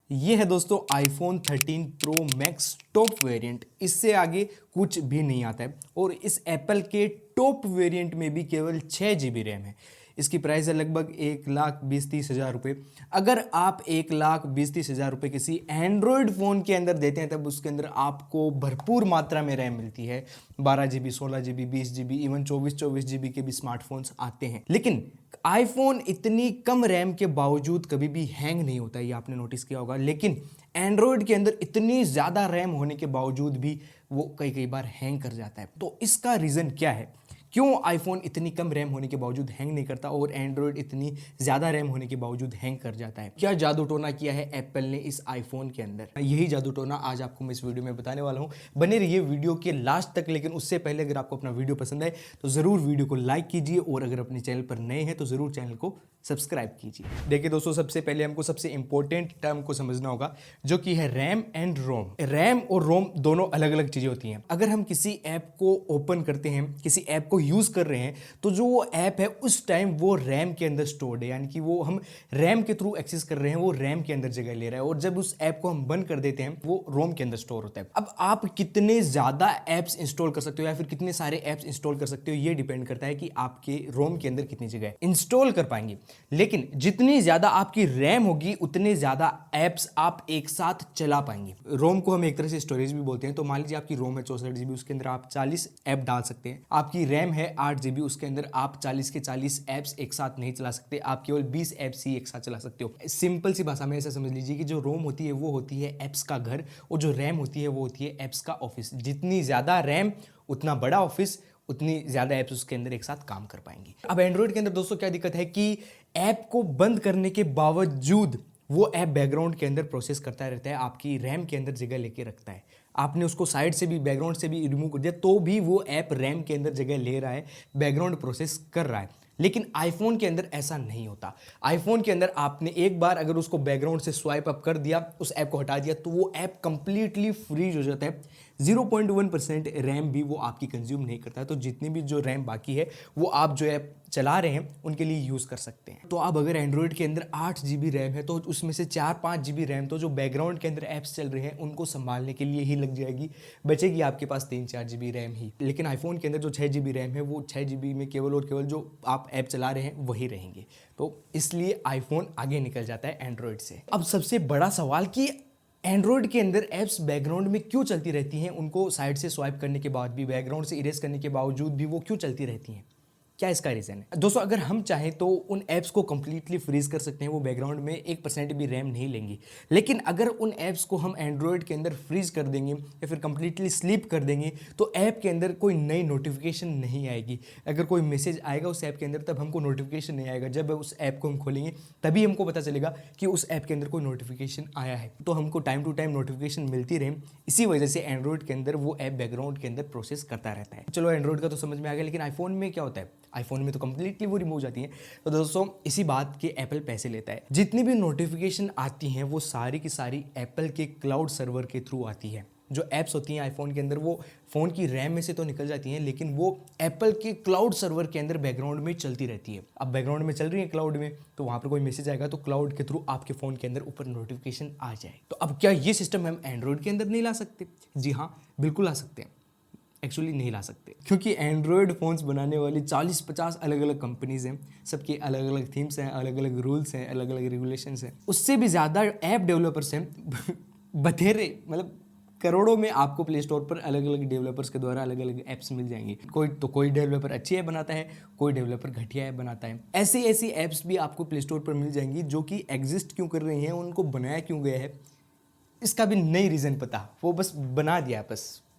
ये है दोस्तों iPhone 13 pro max top variant. इससे आगे कुछ भी नहीं आता है और इस एप्पल के टॉप वेरिएंट में भी केवल 6 GB रैम है। इसकी प्राइस है लगभग 1,20,30,000 रुपये। अगर आप 1,20,30,000 रुपये किसी एंड्रॉयड फ़ोन के अंदर देते हैं तब उसके अंदर आपको भरपूर मात्रा में रैम मिलती है। 12 GB, 16 GB, 20 GB, even 24 GB के भी स्मार्टफोन्स आते हैं। लेकिन आईफोन इतनी कम रैम के बावजूद कभी भी हैंग नहीं होता है, ये आपने नोटिस किया होगा। लेकिन एंड्रॉयड के अंदर इतनी ज़्यादा रैम होने के बावजूद भी वो कई कई बार हैंग कर जाता है। तो इसका रीज़न क्या है? क्यों आईफोन इतनी कम रैम होने के बावजूद हैंग नहीं करता और एंड्रॉयड इतनी ज़्यादा रैम होने के बावजूद हैंग कर जाता है? क्या जादू टोना किया है एप्पल ने इस आईफोन के अंदर? यही जादू टोना आज आपको मैं इस वीडियो में बताने वाला हूं। बने रहिए वीडियो के लास्ट तक। लेकिन उससे पहले अगर आपको अपना वीडियो पसंद आए तो ज़रूर वीडियो को लाइक कीजिए और अगर अपने चैनल पर नए हैं तो ज़रूर चैनल को सब्सक्राइब कीजिए। देखिए दोस्तों, सबसे पहले हमको सबसे इंपॉर्टेंट टर्म को समझना होगा जो कि है रैम एंड रोम। रैम और रोम दोनों अलग अलग चीज़ें होती हैं। अगर हम किसी ऐप को ओपन करते हैं, किसी ऐप को यूज़ कर रहे हैं, तो जो वो ऐप है उस टाइम वो रैम के अंदर स्टोर्ड है, यानी कि वो हम रैम के थ्रू एक्सेस कर रहे हैं, वो रैम के अंदर जगह ले रहा है। और जब उस ऐप को हम बंद कर देते हैं वो रोम के अंदर स्टोर होता है। अब आप कितने ज़्यादा ऐप्स इंस्टॉल कर सकते हो या फिर कितने सारे ऐप्स इंस्टॉल कर सकते हो, ये डिपेंड करता है कि आपके रोम के अंदर कितनी जगह इंस्टॉल कर पाएंगे। लेकिन जितनी ज़्यादा आपकी रैम होगी उतने ज़्यादा ऐप्स आप एक साथ चला पाएंगे। रोम को हम एक तरह से स्टोरेज भी बोलते हैं। तो मान लीजिए आपकी रोम है 64 GB, उसके अंदर आप 40 ऐप डाल सकते हैं। आपकी रैम है 8 GB, उसके अंदर आप 40 के 40 ऐप्स एक साथ नहीं चला सकते, आप केवल 20 ऐप्स ही एक साथ चला सकते हो। सिंपल सी भाषा में ऐसा समझ लीजिए कि जो रोम होती है वो होती है ऐप्स का घर और जो रैम होती है वो होती है ऐप्स का ऑफिस। जितनी ज़्यादा रैम उतना बड़ा ऑफिस, उतनी ज़्यादा ऐप्स उसके अंदर एक साथ काम कर पाएंगी। अब एंड्रॉयड के अंदर दोस्तों क्या दिक्कत है कि ऐप को बंद करने के बावजूद वो ऐप बैकग्राउंड के अंदर प्रोसेस करता रहता है, आपकी रैम के अंदर जगह लेके रखता है। आपने उसको साइड से भी, बैकग्राउंड से भी रिमूव कर दिया तो भी वो ऐप रैम के अंदर जगह ले रहा है, बैकग्राउंड प्रोसेस कर रहा है। लेकिन आईफोन के अंदर ऐसा नहीं होता। आईफोन के अंदर आपने एक बार अगर उसको बैकग्राउंड से स्वाइप अप कर दिया, उस ऐप को हटा दिया, तो वो ऐप कंप्लीटली फ्रीज हो जाता है। 0.1% रैम भी वो आपकी कंज्यूम नहीं करता है। तो जितनी भी जो रैम बाकी है वो आप जो ऐप चला रहे हैं उनके लिए यूज़ कर सकते हैं। तो अब अगर एंड्रॉयड के अंदर 8 GB रैम है तो उसमें से 4-5 GB रैम तो जो बैकग्राउंड के अंदर ऐप्स चल रहे हैं उनको संभालने के लिए ही लग जाएगी। बचेगी आपके पास 3-4 GB रैम ही। लेकिन आईफोन के अंदर जो 6 GB रैम है वो 6 GB में केवल और केवल जो आप ऐप चला रहे हैं वही रहेंगे। तो इसलिए आईफोन आगे निकल जाता है एंड्रॉयड से। अब सबसे बड़ा सवाल कि एंड्रॉयड के अंदर ऐप्स बैकग्राउंड में क्यों चलती रहती हैं? उनको साइड से स्वाइप करने के बाद भी, बैकग्राउंड से इरेज करने के बावजूद भी वो क्यों चलती रहती हैं? क्या इसका रीज़न है? दोस्तों, अगर हम चाहें तो उन ऐप्स को कंप्लीटली फ्रीज कर सकते हैं, वो बैकग्राउंड में 1% भी रैम नहीं लेंगी। लेकिन अगर उन ऐप्स को हम एंड्रॉयड के अंदर फ्रीज कर देंगे या फिर कंप्लीटली स्लीप कर देंगे तो ऐप के अंदर कोई नई नोटिफिकेशन नहीं आएगी। अगर कोई मैसेज आएगा उस ऐप के अंदर तब हमको नोटिफिकेशन नहीं आएगा। जब उस ऐप को हम खोलेंगे तभी हमको पता चलेगा कि उस ऐप के अंदर कोई नोटिफिकेशन आया है। तो हमको टाइम टू टाइम नोटिफिकेशन मिलती रहे। इसी वजह से एंड्रॉयड के अंदर वो ऐप बैकग्राउंड के अंदर प्रोसेस करता रहता है। चलो, एंड्रॉयड का तो समझ में आ गया। लेकिन आईफोन में क्या होता है? आईफोन में तो कंप्लीटली वो रिमूव जाती है। तो दोस्तों, इसी बात के एप्पल पैसे लेता है। जितनी भी नोटिफिकेशन आती हैं वो सारी की सारी एप्पल के क्लाउड सर्वर के थ्रू आती है। जो ऐप्स होती हैं आईफोन के अंदर वो फ़ोन की रैम में से तो निकल जाती हैं, लेकिन वो एप्पल के क्लाउड सर्वर के अंदर बैकग्राउंड में चलती रहती है। अब बैकग्राउंड में चल रही है क्लाउड में, तो वहाँ पर कोई मैसेज आएगा तो क्लाउड के थ्रू आपके फ़ोन के अंदर ऊपर नोटिफिकेशन आ जाए। तो अब क्या ये सिस्टम हम एंड्रॉयड के अंदर नहीं ला सकते? जी हाँ, बिल्कुल ला सकते हैं। एक्चुअली नहीं ला सकते, क्योंकि एंड्रॉयड फ़ोन्स बनाने वाली 40-50 अलग अलग कंपनीज़ हैं। सबके अलग अलग थीम्स हैं, अलग अलग रूल्स हैं, अलग अलग रेगुलेशंस हैं। उससे भी ज़्यादा ऐप डेवलपर्स हैं बथेरे, मतलब करोड़ों में आपको प्ले स्टोर पर अलग अलग डेवलपर्स के द्वारा अलग अलग ऐप्स मिल जाएंगी। कोई डेवलपर अच्छी ऐप बनाता है, कोई डेवलपर घटिया ऐप बनाता है। ऐसी ऐप्स भी आपको प्ले स्टोर पर मिल जाएंगी जो कि एग्जिस्ट क्यों कर रही हैं, उनको बनाया क्यों गया है, इसका भी नई रीज़न पता। वो बस बना दिया,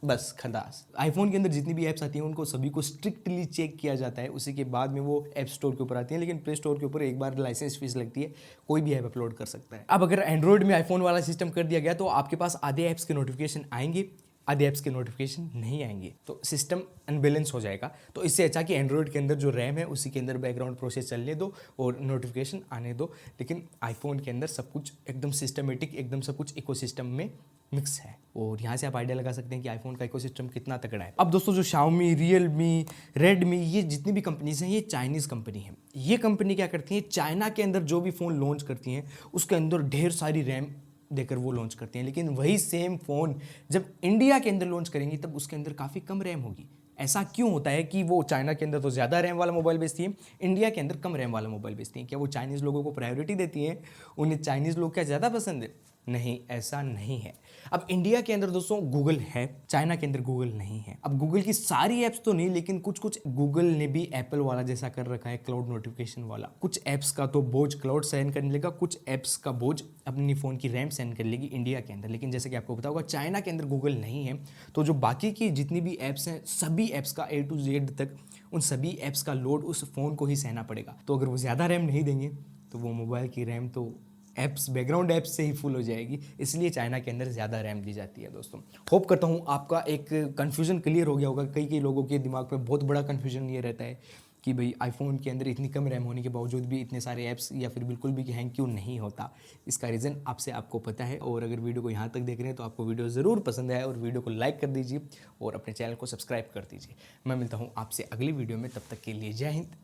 बस खलास। आईफोन के अंदर जितनी भी ऐप्स आती हैं उनको सभी को स्ट्रिक्टली चेक किया जाता है, उसी के बाद में वो ऐप स्टोर के ऊपर आती हैं। लेकिन प्ले स्टोर के ऊपर एक बार लाइसेंस फीस लगती है, कोई भी ऐप अपलोड कर सकता है। अब अगर एंड्रॉयड में आईफोन वाला सिस्टम कर दिया गया तो आपके पास आधे ऐप्स के नोटिफिकेशन आएंगे, आधे ऐप्स के नोटिफिकेशन नहीं आएंगे, तो सिस्टम अनबैलेंस हो जाएगा। तो इससे अच्छा कि एंड्रॉयड के अंदर जो रैम है उसी के अंदर बैकग्राउंड प्रोसेस चलने दो और नोटिफिकेशन आने दो। लेकिन आईफोन के अंदर सब कुछ एकदम सिस्टमेटिक, एकदम सब कुछ इकोसिस्टम में मिक्स है। और यहाँ से आप आइडिया लगा सकते हैं कि आईफोन का इकोसिस्टम कितना तगड़ा है। अब दोस्तों, जो शाओमी, रियलमी, रेडमी, ये जितनी भी कंपनीज हैं ये चाइनीज़ कंपनी है। ये कंपनी क्या करती है, चाइना के अंदर जो भी फ़ोन लॉन्च करती हैं उसके अंदर ढेर सारी रैम देकर वो लॉन्च करते हैं, लेकिन वही सेम फ़ोन जब इंडिया के अंदर लॉन्च करेंगी तब उसके अंदर काफ़ी कम रैम होगी। ऐसा क्यों होता है कि वो चाइना के अंदर तो ज़्यादा रैम वाला मोबाइल बेचती है, इंडिया के अंदर कम रैम वाला मोबाइल बेचती हैं? क्या वो चाइनीज़ लोगों को प्रायोरिटी देती हैं? उन्हें चाइनीज़ लोग क्या ज़्यादा पसंद है? नहीं, ऐसा नहीं है। अब इंडिया के अंदर दोस्तों गूगल है, चाइना के अंदर गूगल नहीं है। अब गूगल की सारी ऐप्स तो नहीं, लेकिन कुछ कुछ गूगल ने भी एप्पल वाला जैसा कर रखा है, क्लाउड नोटिफिकेशन वाला। कुछ ऐप्स का तो बोझ क्लाउड सहन करने लेगा, कुछ ऐप्स का बोझ अपनी फ़ोन की रैम सहन कर लेगी इंडिया के अंदर। लेकिन जैसे कि आपको पता होगा चाइना के अंदर गूगल नहीं है, तो जो बाकी की जितनी भी ऐप्स हैं सभी ऐप्स का A to Z तक उन सभी ऐप्स का लोड उस फ़ोन को ही सहना पड़ेगा। तो अगर वो ज़्यादा रैम नहीं देंगे तो वो मोबाइल की रैम तो ऐप्स, बैकग्राउंड ऐप्स से ही फुल हो जाएगी, इसलिए चाइना के अंदर ज़्यादा रैम दी जाती है। दोस्तों होप करता हूँ आपका एक कन्फ्यूजन क्लियर हो गया होगा। कई लोगों के दिमाग में बहुत बड़ा कन्फ्यूजन ये रहता है कि भाई आईफोन के अंदर इतनी कम रैम होने के बावजूद भी इतने सारे ऐप्स या फिर बिल्कुल भी हैंग क्यों नहीं होता। इसका रीज़न आपको पता है। और अगर वीडियो को यहाँ तक देख रहे हैं तो आपको वीडियो ज़रूर पसंद आए और वीडियो को लाइक कर दीजिए और अपने चैनल को सब्सक्राइब कर दीजिए। मैं मिलता हूँ आपसे अगली वीडियो में, तब तक के लिए जय हिंद,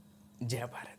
जय भारत।